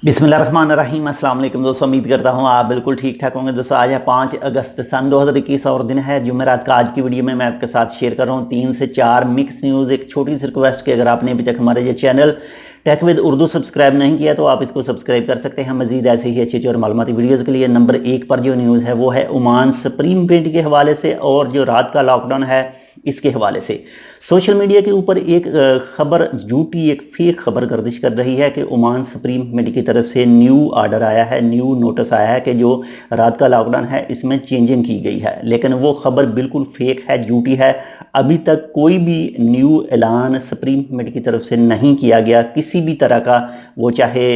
बिस्मिल्लाहिर्रहमानिर्रहीम। अस्सलाम वालेकुम दोस्तों, उम्मीद करता हूँ आप बिल्कुल ठीक ठाक होंगे। दोस्तों आज है 5 अगस्त सन 2021 और दिन है जुमेरात का। आज की वीडियो में मैं आपके साथ शेयर कर रहा हूँ 3 से 4 मिक्स न्यूज़। एक छोटी सी रिक्वेस्ट कि अगर आपने अभी तक हमारे ये channel tech with Urdu subscribe नहीं किया तो आप इसको सब्सक्राइब कर सकते हैं। मजीद ऐसे ही अच्छी और मालूमाती वीडियोज़ के लिए नंबर 1 पर जो न्यूज़ है वो है ओमान सुप्रीम पेंट के हवाले से और जो रात का लॉकडाउन है इसके हवाले से। सोशल मीडिया के ऊपर एक खबर झूठी, एक फेक खबर गर्दिश कर रही है कि ओमान सुप्रीम कमेटी की तरफ से न्यू आर्डर आया है, न्यू नोटिस आया है कि जो रात का लॉकडाउन है इसमें चेंजिंग की गई है। लेकिन वो खबर बिल्कुल फेक है, झूठी है। अभी तक कोई भी न्यू ऐलान सुप्रीम कमेटी की तरफ से नहीं किया गया किसी भी तरह का, वो चाहे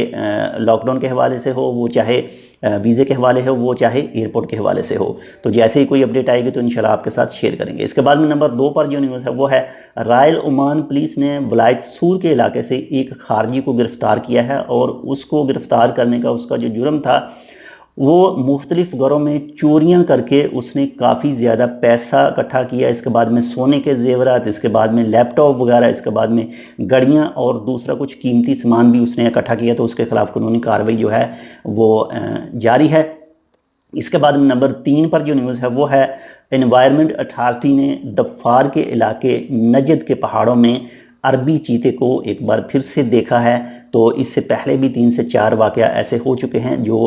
लॉकडाउन के हवाले से हो, वो चाहे वीज़े के हवाले हो, वो चाहे एयरपोर्ट के हवाले से हो। तो जैसे ही कोई अपडेट आएगी तो इंशाल्लाह आपके साथ शेयर करेंगे। इसके बाद में नंबर 2 पर जो न्यूज़ है वो है रॉयल ओमान पुलिस ने वलायत सूर के इलाके से एक खारजी को गिरफ़्तार किया है और उसको गिरफ़्तार करने का उसका जो जुर्म था वो मुख्तलिफ घरों में चोरियां करके उसने काफ़ी ज़्यादा पैसा इकट्ठा किया। इसके बाद में सोने के जेवरात, इसके बाद में लैपटॉप वगैरह, इसके बाद में घड़ियां और दूसरा कुछ कीमती सामान भी उसने इकट्ठा किया। तो उसके खिलाफ कानूनी कार्रवाई जो है वो जारी है। इसके बाद में नंबर 3 पर जो न्यूज़ है वो है एनवायरनमेंट अथॉरिटी ने दफार के इलाके नजद के पहाड़ों में अरबी चीते को एक बार फिर से देखा है। तो इससे पहले भी 3 से 4 वाक़या ऐसे हो चुके हैं जो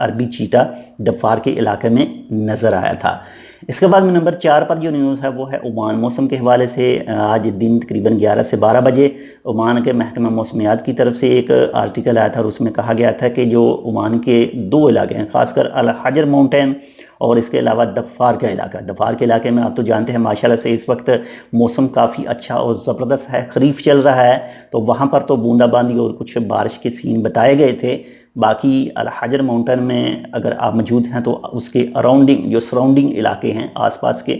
अरबी चीता दफार के इलाके में नज़र आया था। इसके बाद में नंबर 4 पर जो न्यूज़ है वो है ओमान मौसम के हवाले से। आज दिन तकरीबन 11 से 12 बजे ओमान के महकमा मौसमियात की तरफ से एक आर्टिकल आया था और उसमें कहा गया था कि जो ओमान के 2 इलाके हैं, खासकर अल हजर माउंटेन और इसके अलावा दफार का इलाका। दफार के इलाके में आप तो जानते हैं माशाल्लाह से इस वक्त मौसम काफ़ी अच्छा और ज़बरदस्त है, खरीफ चल रहा है। तो वहाँ पर तो बूंदाबांदी और कुछ बारिश के सीन बताए गए थे। बाकी अल हजर माउंटेन में अगर आप मौजूद हैं तो उसके अराउंडिंग जो सराउंडिंग इलाके हैं आसपास के,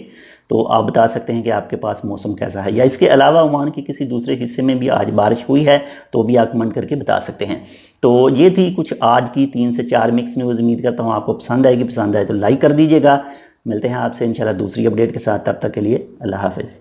तो आप बता सकते हैं कि आपके पास मौसम कैसा है। या इसके अलावा ओमान के किसी दूसरे हिस्से में भी आज बारिश हुई है तो भी आप कमेंट करके बता सकते हैं। तो ये थी कुछ आज की 3 से 4 मिक्स न्यूज़। उम्मीद करता हूँ आपको पसंद आएगी। पसंद आए तो लाइक कर दीजिएगा। मिलते हैं आपसे इंशाल्लाह दूसरी अपडेट के साथ। तब तक के लिए अल्लाह हाफिज़।